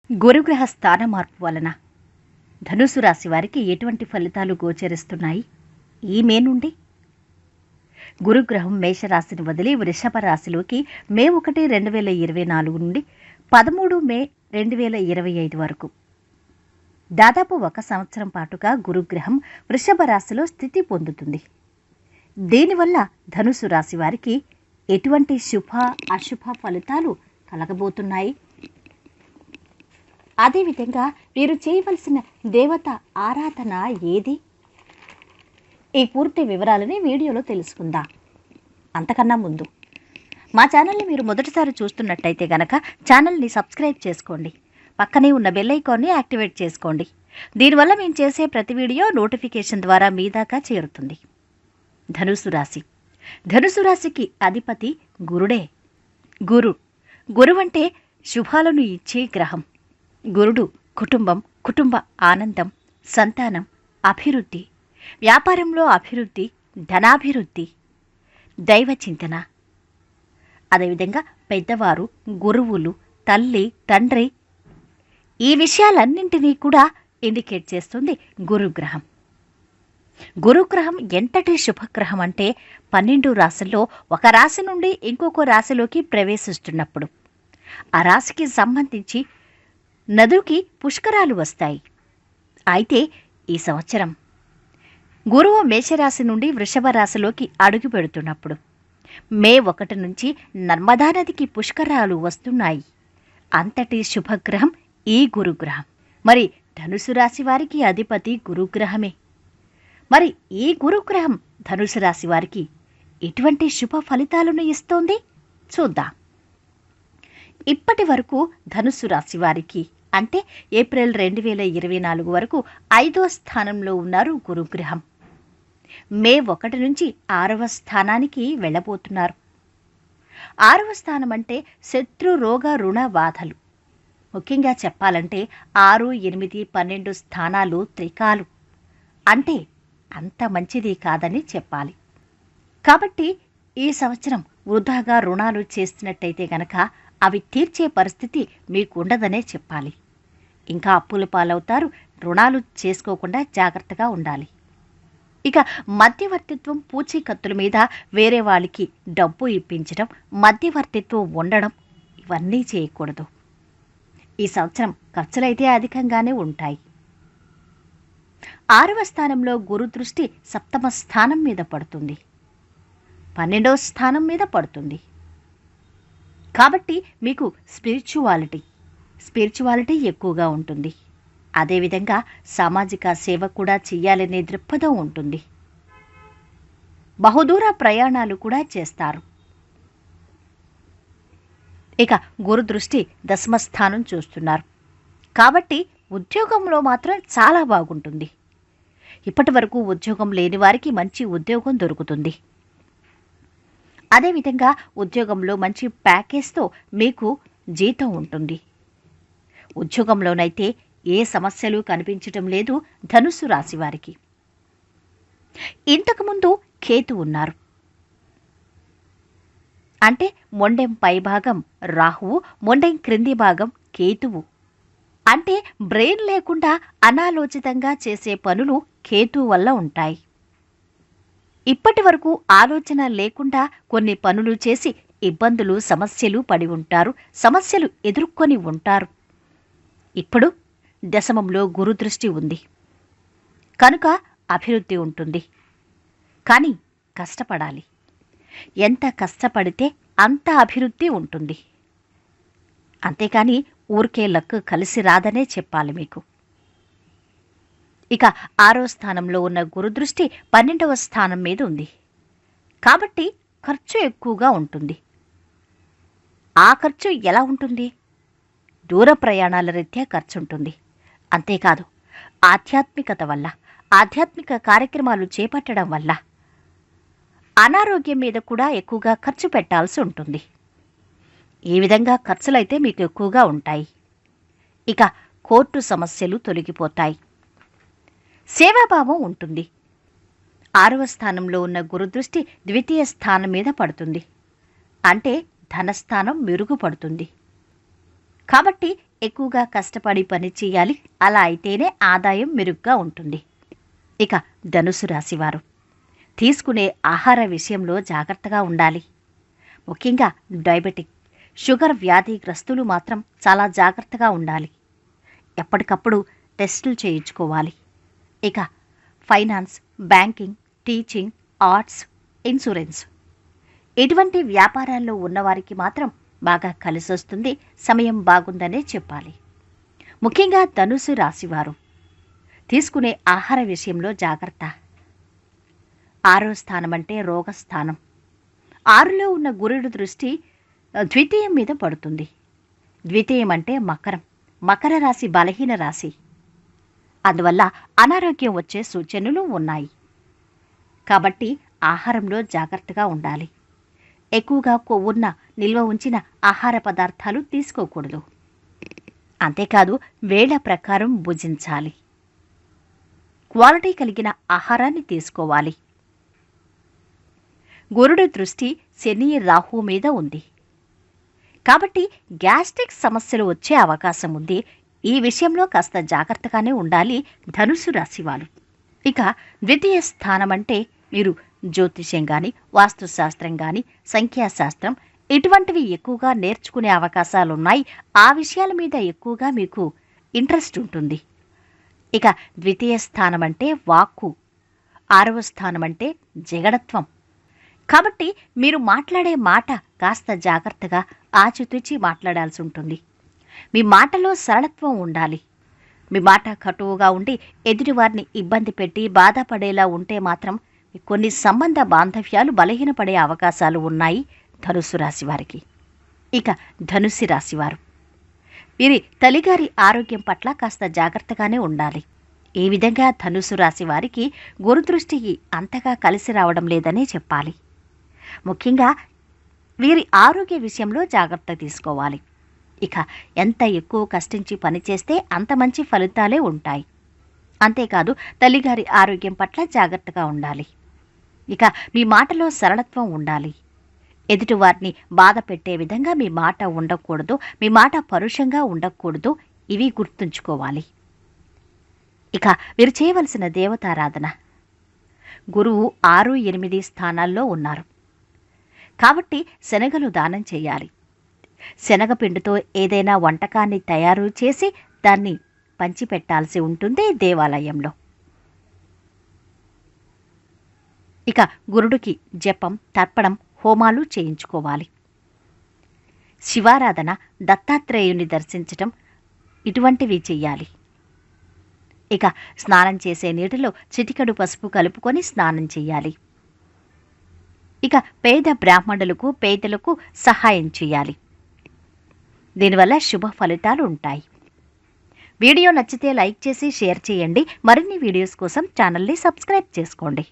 గురుగ్రహ స్థాన మార్పు వలన ధనుసు రాశి వారికి ఎటువంటి ఫలితాలు గోచరిస్తున్నాయి? ఈ మే నుండి గురుగ్రహం మేషరాశిని వదిలి వృషభ రాశిలోకి మే 1, 2024 నుండి 13 మే 2025 వరకు దాదాపు 1 సంవత్సరం పాటుగా గురుగ్రహం వృషభ రాశిలో స్థితి పొందుతుంది. దీనివల్ల ధనుసు రాశి వారికి ఎటువంటి శుభ అశుభ ఫలితాలు కలగబోతున్నాయి? అదేవిధంగా వీరు చేయవలసిన దేవత ఆరాధన ఏది? ఈ పూర్తి వివరాలని వీడియోలో తెలుసుకుందాం. అంతకన్నా ముందు మా ఛానల్ని మీరు మొదటిసారి చూస్తున్నట్టయితే గనక ఛానల్ని సబ్స్క్రైబ్ చేసుకోండి. పక్కనే ఉన్న బెల్ ఐకాన్ని యాక్టివేట్ చేసుకోండి. దీనివల్ల మేము చేసే ప్రతి వీడియో నోటిఫికేషన్ ద్వారా మీ దాకా చేరుతుంది. ధనుసు రాశి. ధనుసు రాశికి అధిపతి గురుడే. గురువు అంటే శుభాలను ఇచ్చే గ్రహం. గురుడు కుటుంబం, కుటుంబ ఆనందం, సంతానం, అభివృద్ధి, వ్యాపారంలో అభివృద్ధి, ధనాభివృద్ధి, దైవ చింతన, అదేవిధంగా పెద్దవారు, గురువులు, తల్లి, తండ్రి, ఈ విషయాలన్నింటినీ కూడా ఇండికేట్ చేస్తుంది గురుగ్రహం. గురుగ్రహం ఎంతటి శుభగ్రహం అంటే 12 రాశుల్లో ఒక రాశి నుండి ఇంకొక రాశిలోకి ప్రవేశిస్తున్నప్పుడు ఆ రాశికి సంబంధించి నదుకి పుష్కరాలు వస్తాయి. అయితే ఈ సంవత్సరం గురువు మేషరాశి నుండి వృషభ రాశిలోకి అడుగు పెడుతున్నప్పుడు మే 1 నుంచి నర్మదా నదికి పుష్కరాలు వస్తున్నాయి. అంతటి శుభగ్రహం ఈ గురుగ్రహం. మరి ధనుసు రాశి వారికి అధిపతి గురుగ్రహమే. మరి ఈ గురుగ్రహం ధనుసు రాశి వారికి ఎటువంటి శుభ ఫలితాలను ఇస్తోంది చూద్దాం. ఇప్పటి వరకు ధనుసు రాశి వారికి అంటే ఏప్రిల్ 2024 వరకు 5వ స్థానంలో ఉన్నారు గురుగ్రహం. మే 1 నుంచి 6వ స్థానానికి వెళ్ళబోతున్నారు. 6వ స్థానం అంటే శత్రు, రోగ, రుణ బాధలు. ముఖ్యంగా చెప్పాలంటే 6, 8, 12 స్థానాలు త్రికాలు. అంటే అంత మంచిది కాదని చెప్పాలి. కాబట్టి ఈ సంవత్సరం వృధాగా రుణాలు చేస్తున్నట్టయితే గనక అవి తీర్చే పరిస్థితి మీకు ఉండదనే చెప్పాలి. ఇంకా అప్పుల పాలవుతారు. రుణాలు చేసుకోకుండా జాగ్రత్తగా ఉండాలి. ఇక మధ్యవర్తిత్వం, పూచీకత్తుల మీద వేరే వాళ్ళకి డబ్బు ఇప్పించడం, మధ్యవర్తిత్వం ఉండడం, ఇవన్నీ చేయకూడదు. ఈ సంవత్సరం ఖర్చులైతే అధికంగానే ఉంటాయి. 6వ స్థానంలో గురు దృష్టి 7వ స్థానం మీద పడుతుంది, 12వ స్థానం మీద పడుతుంది. కాబట్టి మీకు స్పిరిచువాలిటీ ఎక్కువగా ఉంటుంది. అదేవిధంగా సామాజిక సేవ కూడా చెయ్యాలనే దృక్పథం ఉంటుంది. బహుదూర ప్రయాణాలు కూడా చేస్తారు. ఇక గురు దృష్టి 10వ స్థానం చూస్తున్నారు. కాబట్టి ఉద్యోగంలో మాత్రం చాలా బాగుంటుంది. ఇప్పటి వరకు ఉద్యోగం లేని వారికి మంచి ఉద్యోగం దొరుకుతుంది. అదేవిధంగా ఉద్యోగంలో మంచి ప్యాకేజ్తో మీకు జీతం ఉంటుంది. ఉద్యోగంలోనైతే ఏ సమస్యలు కనిపించటం లేదు ధనుస్సు రాశి వారికి. ఇంతకుముందు కేతు ఉన్నారు. అంటే మొండెం పైభాగం రాహువు, మొండెం క్రింది భాగం కేతువు. అంటే బ్రెయిన్ లేకుండా అనాలోచితంగా చేసే పనులు కేతు వల్ల ఉంటాయి. ఇప్పటి వరకు ఆలోచన లేకుండా కొన్ని పనులు చేసి ఇబ్బందులు, సమస్యలు పడి ఉంటారు. సమస్యలు ఎదుర్కొని ఉంటారు. ఇప్పుడు దశమంలో గురు దృష్టి ఉంది కనుక అభివృద్ధి ఉంటుంది. కానీ కష్టపడాలి. ఎంత కష్టపడితే అంత అభివృద్ధి ఉంటుంది. అంతేకాని ఊరికే లక్ కలిసి రాదనే చెప్పాలి మీకు. ఇక 6వ స్థానంలో ఉన్న గురుదృష్టి 12వ స్థానం మీద ఉంది. కాబట్టి ఖర్చు ఎక్కువగా ఉంటుంది. ఆ ఖర్చు ఎలా ఉంటుంది? దూర ప్రయాణాల రీత్యా ఖర్చు ఉంటుంది. అంతేకాదు ఆధ్యాత్మికత వల్ల, ఆధ్యాత్మిక కార్యక్రమాలు చేపట్టడం వల్ల అనారోగ్యం మీద కూడా ఎక్కువగా ఖర్చు పెట్టాల్సి ఉంటుంది. ఈ విధంగా ఖర్చులైతే మీకు ఎక్కువగా ఉంటాయి. ఇక కోర్టు సమస్యలు తొలగిపోతాయి. సేవాభావం ఉంటుంది. 6వ స్థానంలో ఉన్న గురుదృష్టి 2వ స్థానం మీద పడుతుంది. అంటే ధనస్థానం మెరుగుపడుతుంది. కాబట్టి ఎక్కువగా కష్టపడి పని చేయాలి. అలా అయితేనే ఆదాయం మెరుగ్గా ఉంటుంది. ఇక ధనుసు రాశివారు తీసుకునే ఆహార విషయంలో జాగ్రత్తగా ఉండాలి. ముఖ్యంగా డయాబెటిక్, షుగర్ వ్యాధిగ్రస్తులు మాత్రం చాలా జాగ్రత్తగా ఉండాలి. ఎప్పటికప్పుడు టెస్టులు చేయించుకోవాలి. ఇక finance, banking, teaching, arts, insurance ఇటువంటి వ్యాపారాల్లో ఉన్నవారికి మాత్రం బాగా కలిసొస్తుంది. సమయం బాగుందనే చెప్పాలి. ముఖ్యంగా ధనుసు రాశివారు తీసుకునే ఆహార విషయంలో జాగ్రత్త. 6వ స్థానం అంటే రోగస్థానం. 6లో ఉన్న గురుడు దృష్టి ద్వితీయం మీద పడుతుంది. ద్వితీయం అంటే మకరం. మకర రాశి బలహీన రాశి. అందువల్ల అనారోగ్యం వచ్చే సూచనలు ఉన్నాయి. కాబట్టి ఆహారంలో జాగ్రత్తగా ఉండాలి. ఎక్కువగా కొవ్వున్న నిల్వ ఉంచిన ఆహార పదార్థాలు తీసుకోకూడదు. అంతేకాదు వేళ ప్రకారం భుజించాలి. క్వాలిటీ కలిగిన ఆహారాన్ని తీసుకోవాలి. గురుడు దృష్టి శని, రాహు మీద ఉంది. కాబట్టి గ్యాస్ట్రిక్ సమస్యలు వచ్చే అవకాశం ఉంది. ఈ విషయంలో కాస్త జాగ్రత్తగానే ఉండాలి ధనుసు రాశివారు. ఇక ద్వితీయ స్థానం అంటే మీరు జ్యోతిష్యం కానీ, వాస్తుశాస్త్రం కానీ, సంఖ్యాశాస్త్రం ఇటువంటివి ఎక్కువగా నేర్చుకునే అవకాశాలున్నాయి. ఆ విషయాల మీద ఎక్కువగా మీకు ఇంట్రెస్ట్ ఉంటుంది. ఇక ద్వితీయ స్థానం అంటే వాక్కు, 6వ స్థానం అంటే జగడత్వం. కాబట్టి మీరు మాట్లాడే మాట కాస్త జాగ్రత్తగా ఆచితూచి మాట్లాడాల్సి ఉంటుంది. మీ మాటలో సరళత్వం ఉండాలి. మీ మాట కటువుగా ఉండి ఎదుటివారిని ఇబ్బంది పెట్టి బాధపడేలా ఉంటే మాత్రం కొన్ని సంబంధ బాంధవ్యాలు బలహీనపడే అవకాశాలు ఉన్నాయి ధనుసు రాశి వారికి. ఇక ధనుసు రాశివారు వీరి తల్లిగారి ఆరోగ్యం పట్ల కాస్త జాగ్రత్తగానే ఉండాలి. ఈ విధంగా ధనుసు రాశి వారికి గురుదృష్టికి అంతగా కలిసి రావడం లేదనే చెప్పాలి. ముఖ్యంగా వీరి ఆరోగ్య విషయంలో జాగ్రత్త తీసుకోవాలి. ఇక ఎంత ఎక్కువ కష్టించి పనిచేస్తే అంత మంచి ఫలితాలే ఉంటాయి. అంతేకాదు తల్లిగారి ఆరోగ్యం పట్ల జాగ్రత్తగా ఉండాలి. ఇక మీ మాటలో సరళత్వం ఉండాలి. ఎదుటివారిని బాధ పెట్టే విధంగా మీ మాట ఉండకూడదు. మీ మాట పరుషంగా ఉండకూడదు. ఇవి గుర్తుంచుకోవాలి. ఇక మీరు చేయవలసిన దేవతారాధన. గురువు 6, 8 స్థానాల్లో ఉన్నారు. కాబట్టి శనగలు దానం చేయాలి. శనగపిండితో ఏదైనా వంటకాన్ని తయారు చేసి దాన్ని పంచిపెట్టాల్సి ఉంటుంది దేవాలయంలో. ఇక గురుడికి జపం, తర్పణం, హోమాలు చేయించుకోవాలి. శివారాధన, దత్తాత్రేయుని దర్శించటం ఇటువంటివి చెయ్యాలి. ఇక స్నానం చేసే నీటిలో చిటికెడు పసుపు కలుపుకొని స్నానం చెయ్యాలి. ఇక పేద బ్రాహ్మణులకు, పేదలకు సహాయం చేయాలి. దీనివల్ల శుభ ఫలితాలు ఉంటాయి. వీడియో నచ్చితే లైక్ చేసి షేర్ చేయండి. మరిన్ని వీడియోస్ కోసం ఛానల్ని సబ్స్క్రైబ్ చేసుకోండి.